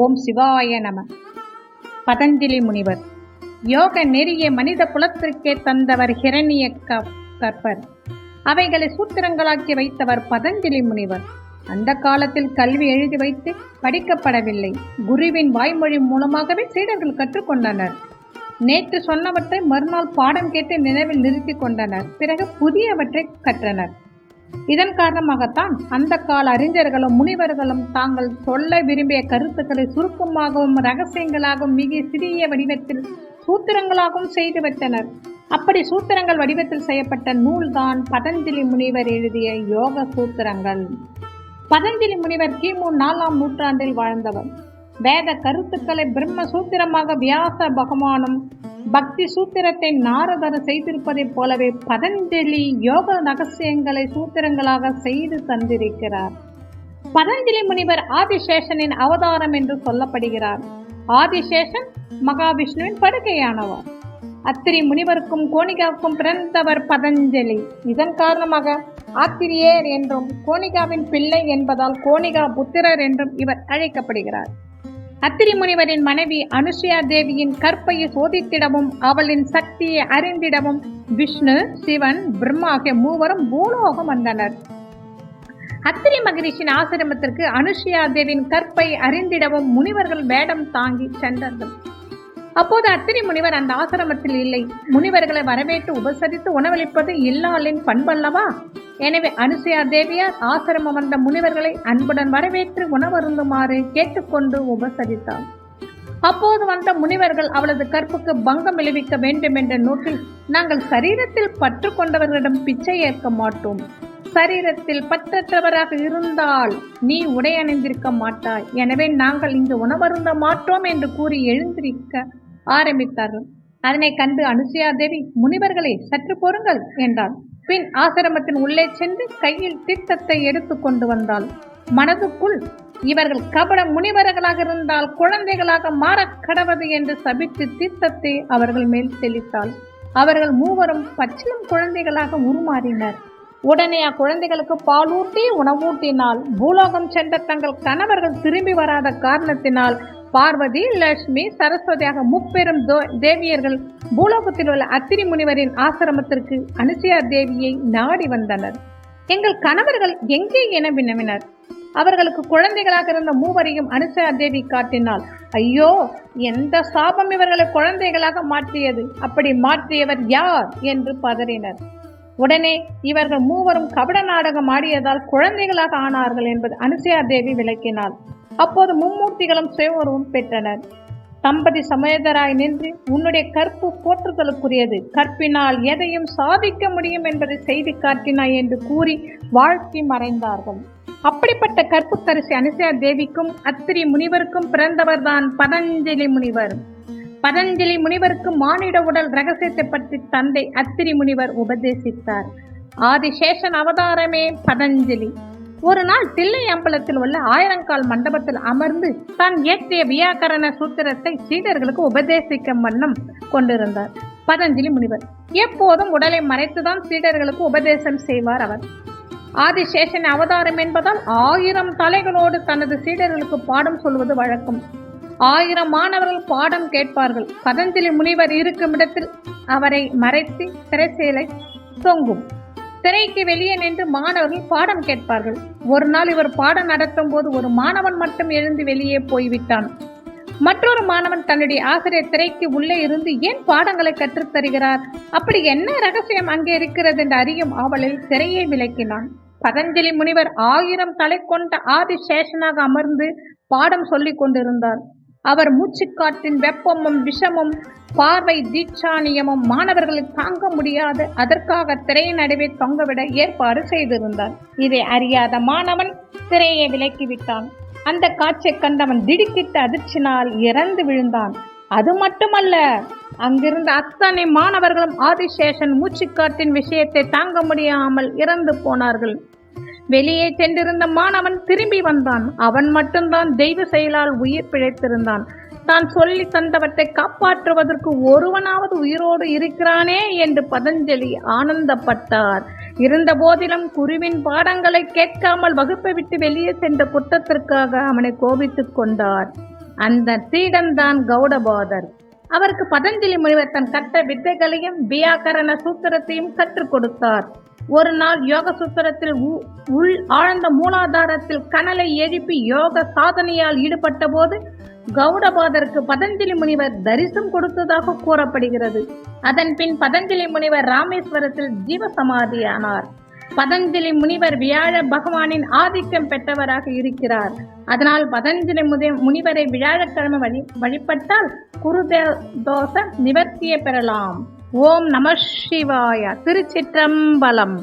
ஓம் சிவாய நம. பதஞ்சலி முனிவர் யோக நெறிய மனித குலத்திற்கே தந்தவர் ஹிரண்ய கற்பர். அவைகளை சூத்திரங்களாக்கி வைத்தவர் பதஞ்சலி முனிவர். அந்த காலத்தில் கல்வி எழுதி வைத்து படிக்கப்படவில்லை. குருவின் வாய்மொழி மூலமாகவே சீடர்கள் கற்றுக்கொண்டனர். நேற்று சொன்னவற்றை மறுநாள் பாடம் கேட்டு நினைவில் நிறுத்தி கொண்டனர். பிறகு புதியவற்றை கற்றனர். இதன் காரணமாகத்தான் அந்த கால அறிஞர்களும் முனிவர்களும் தாங்கள் சொல்ல விரும்பிய கருத்துக்களை சுருக்கமாகவும் ரகசியங்களாகவும் மிக சிறிய வடிவத்தில் சூத்திரங்களாகவும் செய்து வைத்தனர். அப்படி சூத்திரங்கள் வடிவத்தில் செய்யப்பட்ட நூல்தான் பதஞ்சலி முனிவர் எழுதிய யோக சூத்திரங்கள். பதஞ்சலி முனிவர் கிமு 4ஆம் நூற்றாண்டில் வாழ்ந்தவர். வேத கருத்துக்களை பிரம்ம சூத்திரமாக வியாச பகவானும் பக்தி சூத்திரத்தை நாரதர் செய்திருப்பதைப் போலவே பதஞ்சலி யோக ரகசியங்களை சூத்திரங்களாக செய்து தந்திருக்கிறார். பதஞ்சலி முனிவர் ஆதிசேஷனின் அவதாரம் என்று சொல்லப்படுகிறார். ஆதிசேஷன் மகாவிஷ்ணுவின் படுக்கையானவர். அத்திரி முனிவருக்கும் கோணிகாவுக்கும் பிறந்தவர் பதஞ்சலி. இதன் காரணமாக ஆத்திரியர் என்றும் கோணிகாவின் பிள்ளை என்பதால் கோணிகா புத்திரர் என்றும் இவர் அழைக்கப்படுகிறார். அத்திரி முனிவரின் மனைவி அனுசுயா தேவியின் கற்பையை சோதித்திடவும் அவளின் சக்தியை அறிந்திடவும் விஷ்ணு, சிவன், பிரம்மா ஆகிய மூவரும் பூலோகம் வந்தனர். அத்திரி மகரிஷின் ஆசிரமத்திற்கு அனுசுயா தேவியின் கற்பை அறிந்திடவும் முனிவர்கள் வேடம் தாங்கி சென்றார்கள். அப்போது அத்திரி முனிவர் அந்த ஆசிரமத்தில் இல்லை. முனிவர்களை வரவேற்று உபசரித்து உணவளிப்பது இல்லாளின் பண்பல்லவா? எனவே அனுசுயா தேவியார் ஆசிரமம் வந்த முனிவர்களை அன்புடன் வரவேற்று உணவருந்துமாறு கேட்டுக்கொண்டு உபசரித்தார். அப்போது வந்த முனிவர்கள் அவளது கற்புக்கு பங்கம் விளைவிக்க வேண்டும் என்ற நோக்கில், நாங்கள் சரீரத்தில் பற்று கொண்டவர்களிடம் பிச்சை ஏற்க மாட்டோம். சரீரத்தில் பற்றற்றவராக இருந்தால் நீ உடை அணிந்திருக்க மாட்டாய். எனவே நாங்கள் இங்கு உணவருந்த மாட்டோம் என்று கூறி எழுந்திருக்க ஆரம்பித்தார்கள். அதனை கண்டு அனுசுயா தேவி, முனிவர்களை சற்று பொறுங்கள் என்றார். பின் ஆசிரமத்தின் உள்ளே சென்று கையில் தீர்த்தத்தை எடுத்து கொண்டு வந்தாள். மனதுக்குள், இவர்கள் கபட முனிவர்களாக இருந்தால் குழந்தைகளாக மாறக் கடவது என்று சபித்து தீர்த்தத்தை அவர்கள் மேல் தெளித்தாள். அவர்கள் மூவரும் பச்சிலம் குழந்தைகளாக உருமாறினர். உடனே அக்குழந்தைகளுக்கு பாலூட்டி உணவூட்டினால் பூலோகம் சென்ற தங்கள் கணவர்கள் திரும்பி வராத காரணத்தினால் பார்வதி, லட்சுமி, சரஸ்வதியாக முப்பெரும் தேவியர்கள் பூலோகத்தில் உள்ள அத்திரி முனிவரின் ஆசிரமத்திற்கு அனுசுயா தேவியை நாடி வந்தனர். எங்கள் கணவர்கள் எங்கே என வினவினர். அவர்களுக்கு குழந்தைகளாக இருந்த மூவரையும் அனுசுயா தேவி காட்டினாள். ஐயோ, எந்த சாபம் இவர்களை குழந்தைகளாக மாற்றியது? அப்படி மாற்றியவர் யார் என்று பதறினர். உடனே இவர்கள் மூவரும் கபட நாடகம் ஆடியதால் குழந்தைகளாக ஆனார்கள் என்பது அனுசுயா தேவி விளக்கினாள். அப்போது மும்மூர்த்திகளும் சுயவரும் பெற்றனர். தம்பதி சமேதராய் நின்று, உன்னுடைய கற்பு போற்றுதலுக்குரியது, கற்பினால் எதையும் சாதிக்க முடியும் என்பதை செய்து காட்டினாய் என்று கூறி வாழ்த்தி மறைந்தார்கள். அப்படிப்பட்ட கற்புக்கரசி அனுசுயா தேவிக்கும் அத்திரி முனிவருக்கும் பிறந்தவர்தான் பதஞ்சலி முனிவர். பதஞ்சலி முனிவருக்கு மானிட உடல் ரகசியத்தை பற்றி தந்தை அத்திரி முனிவர் உபதேசித்தார். ஆதிசேஷன் அவதாரமே பதஞ்சலி. ஒரு நாள் தில்லை அம்பலத்தில் உள்ள 1000 மண்டபத்தில் அமர்ந்து தான் இயற்றிய வியாக்கரண சூத்திரத்தை சீடர்களுக்கு உபதேசிக்கும் வண்ணம் கொண்டிருந்தார் பதஞ்சலி முனிவர். எப்போதும் உடலை மறைத்துதான் சீடர்களுக்கு உபதேசம் செய்வார் அவர். ஆதிசேஷன் அவதாரம் என்பதால் 1000 தலைகளோடு தனது சீடர்களுக்கு பாடம் சொல்வது வழக்கம். 1000 மாணவர்கள் பாடம் கேட்பார்கள். பதஞ்சலி முனிவர் இருக்கும் இடத்தில் அவரை மறைத்து திரைச்சீலை தொங்கும். திரைக்கு வெளியே நின்று மாணவர்கள் பாடம் கேட்பார்கள். ஒரு நாள் இவர் பாடம் நடத்தும் போது ஒரு மாணவன் மட்டும் எழுந்து வெளியே போய்விட்டான். மற்றொரு மாணவன் தன்னுடைய ஆசிரியர் திரைக்கு உள்ளே இருந்து ஏன் பாடங்களை கற்றுத்தருகிறார், அப்படி என்ன ரகசியம் அங்கே இருக்கிறது என்று அறியும் ஆவலில் திரையை விளக்கினான். பதஞ்சலி முனிவர் 1000 தலை கொண்ட ஆதிசேஷனாக அமர்ந்து பாடம் சொல்லிக் கொண்டிருந்தார். அவர் மூச்சுக்காற்றின் வெப்பமும் விஷமும் பார்வை தீட்சானியமும் மாணவர்களை தாங்க முடியாது. அதற்காக திரையின் நடுவே தொங்கவிட ஏற்பாடு செய்திருந்தார். இதை அறியாத மாணவன் திரையை விலக்கிவிட்டான். அந்த காட்சியை கண்டவன் திடுக்கிட்ட அதிர்ச்சினால் இறந்து விழுந்தான். அது மட்டுமல்ல, அங்கிருந்த அத்தனை மாணவர்களும் ஆதிசேஷன் மூச்சுக்காற்றின் விஷயத்தை தாங்க முடியாமல் இறந்து போனார்கள். வெளியே சென்றிருந்த மாணவன் திரும்பி வந்தான். அவன் மட்டும்தான் தெய்வ செயலால் உயிர் பிழைத்திருந்தான். தான் சொல்லி தந்தவற்றை காப்பாற்றுவதற்கு ஒருவனாவது உயிரோடு இருக்கிறானே என்று பதஞ்சலி ஆனந்தப்பட்டார். இருந்த போதிலும் குருவின் பாடங்களை கேட்காமல் வகுப்பை விட்டு வெளியே சென்ற குற்றத்திற்காக அவனை கோபித்துக் கொண்டார். அந்த சீடன்தான் கௌடபாதர். அவருக்கு பதஞ்சலி முனிவர் தன் கட்ட வித்தைகளையும் வியாக்கரண சூத்திரத்தையும் கற்றுக் கொடுத்தார். ஒரு நாள் யோக சூத்திரத்தில் உள் ஆழ்ந்த மூலாதாரத்தில் கனலை எழுப்பி யோக சாதனையால் ஈடுபட்ட போது கௌடபாதருக்கு பதஞ்சலி முனிவர் தரிசனம் கொடுத்ததாக கூறப்படுகிறது. அதன் பின் பதஞ்சலி முனிவர் ராமேஸ்வரத்தில் ஜீவசமாதியானார். பதஞ்சலி முனிவர் வியாழ பகவானின் ஆதிக்கம் பெற்றவராக இருக்கிறார். அதனால் பதஞ்சலி முனிவரை வியாழக்கிழமை வழிபட்டால் குருதோஷ நிவர்த்தியை பெறலாம். ஓம் நம சிவாய. திருச்சிற்றம்பலம்.